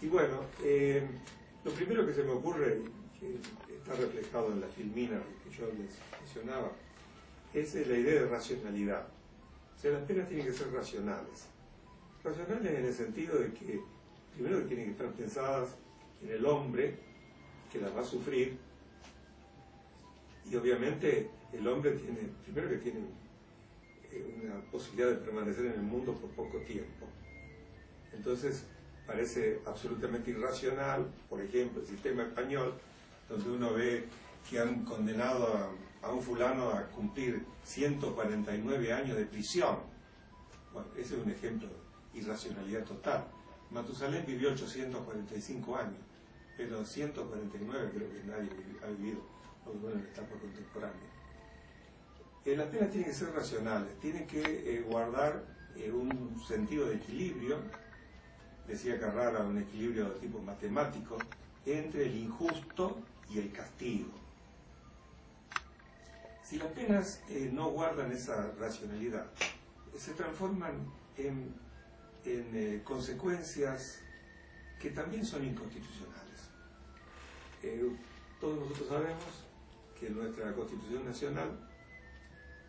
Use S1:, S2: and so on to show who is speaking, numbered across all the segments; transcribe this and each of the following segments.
S1: Y bueno, lo primero que se me ocurre, que está reflejado en la filmina que yo les mencionaba, es la idea de racionalidad. O sea, las penas tienen que ser racionales. Racionales en el sentido de que, primero, que tienen que estar pensadas en el hombre que las va a sufrir, y obviamente el hombre tiene, primero que tiene una posibilidad de permanecer en el mundo por poco tiempo. Entonces parece absolutamente irracional, por ejemplo, el sistema español, donde uno ve que han condenado a un fulano a cumplir 149 años de prisión. Bueno, ese es un ejemplo de irracionalidad total. Matusalén vivió 845 años, pero 149 creo que nadie ha vivido, por lo menos en la etapa contemporánea. Las penas tienen que ser racionales, tienen que guardar un sentido de equilibrio, decía Carrara, un equilibrio de tipo matemático, entre el injusto y el castigo. Si las penas no guardan esa racionalidad, se transforman en consecuencias que también son inconstitucionales. Todos nosotros sabemos que nuestra Constitución Nacional,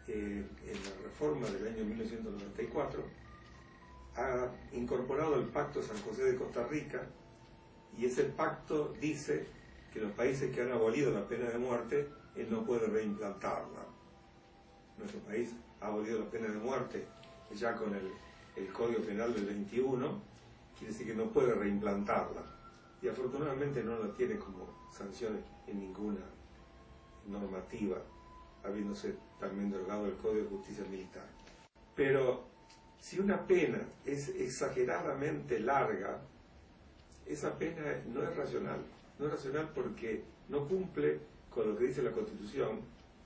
S1: en la reforma del año 1994, ha incorporado el Pacto de San José de Costa Rica, y ese pacto dice que los países que han abolido la pena de muerte, él no puede reimplantarla. Nuestro país ha abolido la pena de muerte ya con el Código Penal del 21, quiere decir que no puede reimplantarla, y afortunadamente no la tiene como sanción en ninguna normativa, habiéndose también derogado el Código de Justicia Militar. Pero si una pena es exageradamente larga, esa pena no es racional. No es racional porque no cumple con lo que dice la Constitución,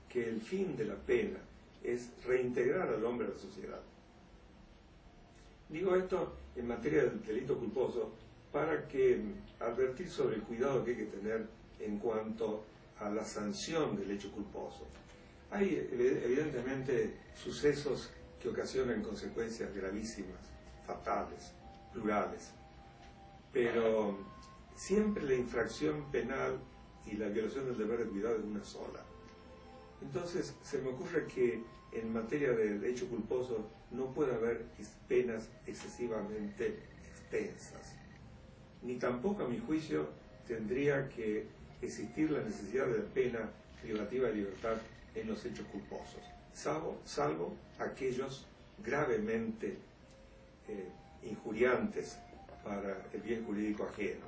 S1: que el fin de la pena es reintegrar al hombre a la sociedad. Digo esto en materia del delito culposo para que advertir sobre el cuidado que hay que tener en cuanto a la sanción del hecho culposo. Hay evidentemente sucesos que ocasionan consecuencias gravísimas, fatales, plurales, pero siempre la infracción penal y la violación del deber de cuidado es una sola. Entonces se me ocurre que en materia de hecho culposo no puede haber penas excesivamente extensas, ni tampoco, a mi juicio, tendría que existir la necesidad de pena privativa de libertad en los hechos culposos, salvo aquellos gravemente injuriantes para el bien jurídico ajeno.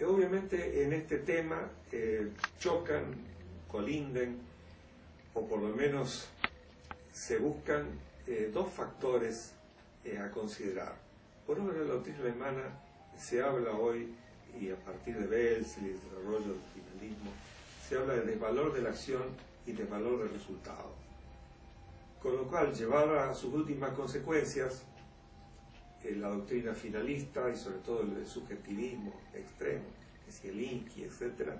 S1: Obviamente en este tema chocan, colinden, o por lo menos se buscan dos factores a considerar. Por obra de la doctrina alemana se habla hoy, y a partir de Belz y el desarrollo del finalismo, se habla de desvalor de la acción y desvalor del resultado. Con lo cual, llevada a sus últimas consecuencias, la doctrina finalista y sobre todo el subjetivismo extremo, que es el Inqui, etc.,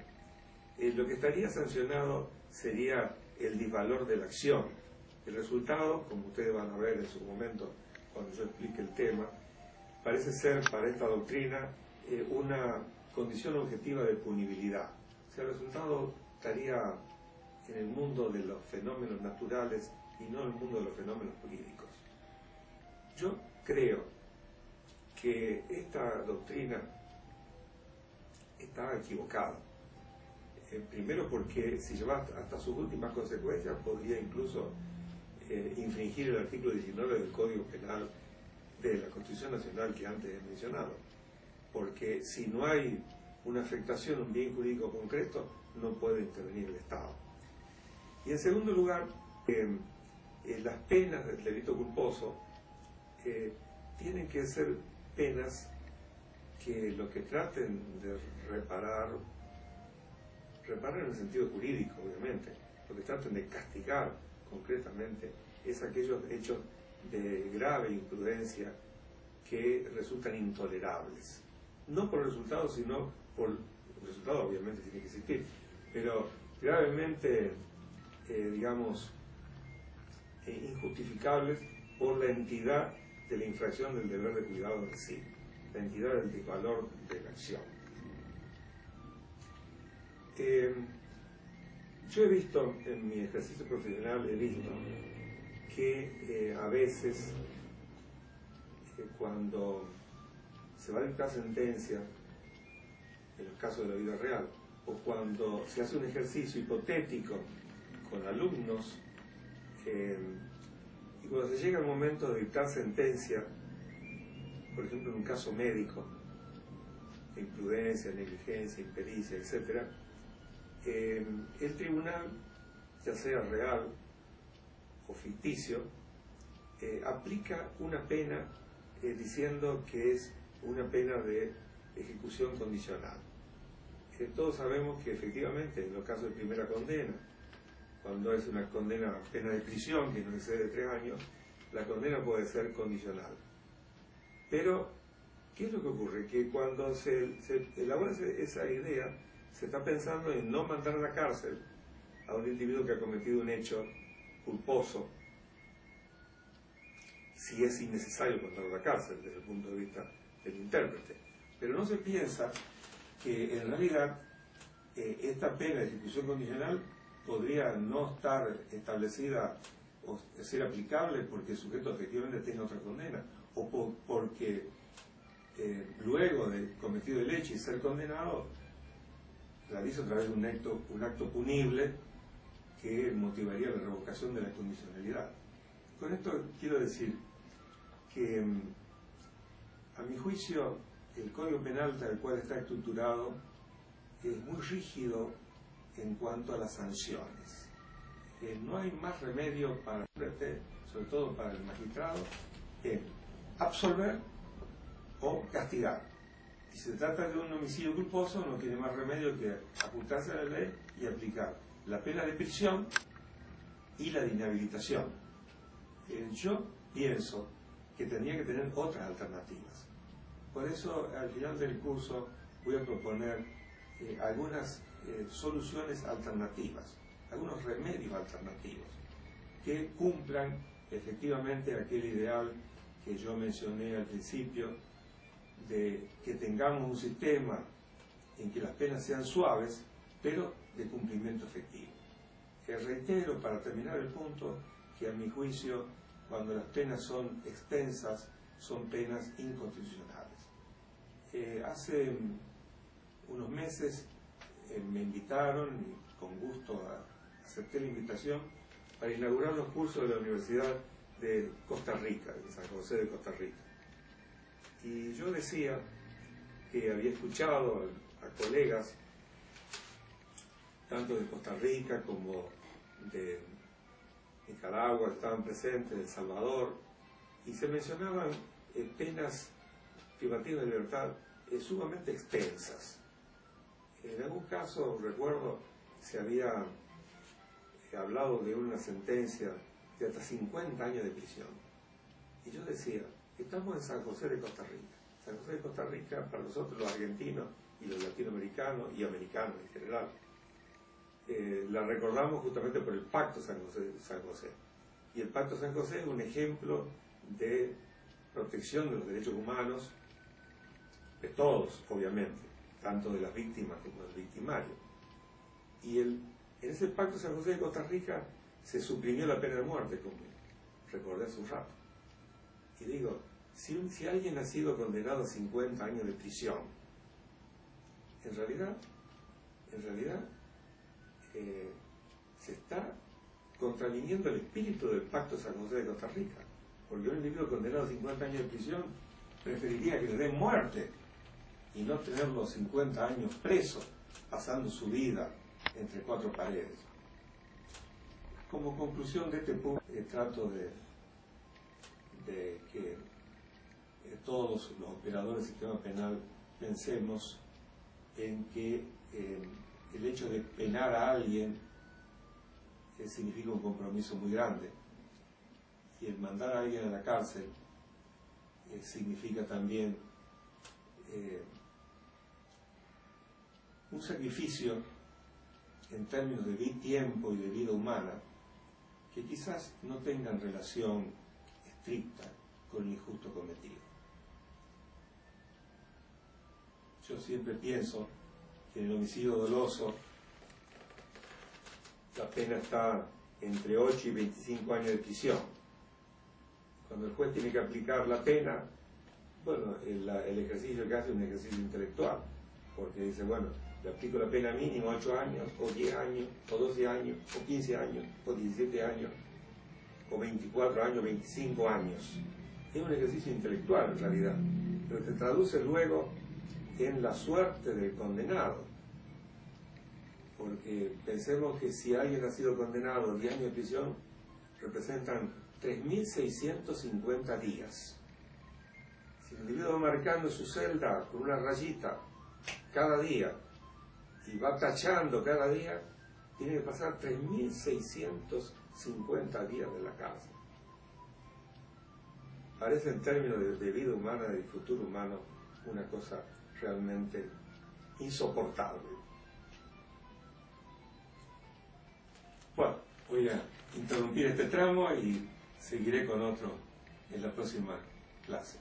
S1: lo que estaría sancionado sería el disvalor de la acción. El resultado, como ustedes van a ver en su momento cuando yo explique el tema, parece ser para esta doctrina una condición objetiva de punibilidad. O sea, el resultado estaría en el mundo de los fenómenos naturales y no en el mundo de los fenómenos jurídicos. Yo creo que esta doctrina está equivocada. Primero porque si lleva hasta sus últimas consecuencias podría incluso infringir el artículo 19 del Código Penal de la Constitución Nacional que antes he mencionado, porque si no hay una afectación a un bien jurídico concreto no puede intervenir el Estado. Y en segundo lugar, las penas del delito culposo tienen que ser penas que lo que traten de reparar en el sentido jurídico, obviamente, lo que traten de castigar concretamente es aquellos hechos de grave imprudencia que resultan intolerables. No por el resultado, sino por el resultado, obviamente tiene que existir, pero gravemente, injustificables por la entidad de la infracción del deber de cuidado en sí, la entidad del disvalor de la acción. Yo he visto, en mi ejercicio profesional, he visto que a veces cuando se va a dictar sentencia, en los casos de la vida real, o cuando se hace un ejercicio hipotético con alumnos, y cuando se llega el momento de dictar sentencia, por ejemplo en un caso médico, de imprudencia, negligencia, impericia, etc., el tribunal, ya sea real o ficticio, aplica una pena diciendo que es una pena de ejecución condicional. Todos sabemos que efectivamente en los casos de primera condena, cuando es una condena, pena de prisión que no excede 3 años, la condena puede ser condicional. Pero, ¿qué es lo que ocurre? Que cuando se elabora esa idea, se está pensando en no mandar a la cárcel a un individuo que ha cometido un hecho culposo, si es innecesario mandarlo a la cárcel desde el punto de vista del intérprete. Pero no se piensa que en realidad esta pena de ejecución condicional podría no estar establecida o ser aplicable porque el sujeto efectivamente tenga otra condena, o porque luego de cometido el hecho y ser condenado, realiza otra vez un acto punible que motivaría la revocación de la condicionalidad. Con esto quiero decir que, a mi juicio, el Código Penal tal cual está estructurado es muy rígido en cuanto a las sanciones. No hay más remedio para sobre todo para el magistrado, en absolver o castigar. Y si se trata de un homicidio culposo, no tiene más remedio que ajustarse a la ley y aplicar la pena de prisión y la de inhabilitación. Yo pienso que tendría que tener otras alternativas. Por eso, al final del curso, voy a proponer algunas soluciones alternativas, algunos remedios alternativos que cumplan efectivamente aquel ideal que yo mencioné al principio, de que tengamos un sistema en que las penas sean suaves, pero de cumplimiento efectivo. Reitero, para terminar el punto, que a mi juicio, cuando las penas son extensas, son penas inconstitucionales. Hace unos meses me invitaron, y con gusto acepté la invitación, para inaugurar los cursos de la Universidad de Costa Rica, de San José de Costa Rica. Y yo decía que había escuchado a colegas, tanto de Costa Rica como de Nicaragua, que estaban presentes, de El Salvador, y se mencionaban penas privativas de libertad sumamente extensas. En algún caso, recuerdo, se había hablado de una sentencia de hasta 50 años de prisión. Y yo decía, estamos en San José de Costa Rica. San José de Costa Rica, para nosotros los argentinos y los latinoamericanos y americanos en general, la recordamos justamente por el Pacto San José. Y el Pacto San José es un ejemplo de protección de los derechos humanos, de todos, obviamente, tanto de las víctimas como del victimario. Y en ese Pacto San José de Costa Rica se suprimió la pena de muerte, como recordé hace un rato. Y digo, si alguien ha sido condenado a 50 años de prisión, en realidad se está contraviniendo el espíritu del Pacto San José de Costa Rica, porque un individuo condenado a 50 años de prisión preferiría que le den muerte y no tenerlo 50 años preso, pasando su vida entre 4 paredes. Como conclusión de este punto, trato de que todos los operadores del sistema penal pensemos en que el hecho de penar a alguien significa un compromiso muy grande, y el mandar a alguien a la cárcel significa también un sacrificio en términos de tiempo y de vida humana que quizás no tengan relación estricta con el injusto cometido. Yo siempre pienso que en el homicidio doloso la pena está entre 8 y 25 años de prisión. Cuando el juez tiene que aplicar la pena, bueno, el ejercicio que hace es un ejercicio intelectual, porque dice, bueno, le aplico la pena mínima 8 años, o 10 años, o 12 años, o 15 años, o 17 años, o 24 años, 25 años. Es un ejercicio intelectual en realidad, pero se traduce luego en la suerte del condenado. Porque pensemos que si alguien ha sido condenado a 10 años de prisión, representan 3.650 días. Si el individuo va marcando su celda con una rayita cada día y va tachando cada día, tiene que pasar 3.650 días de la cárcel. Parece en términos de vida humana, de futuro humano, una cosa realmente insoportable. Bueno, voy a interrumpir este tramo y seguiré con otro en la próxima clase.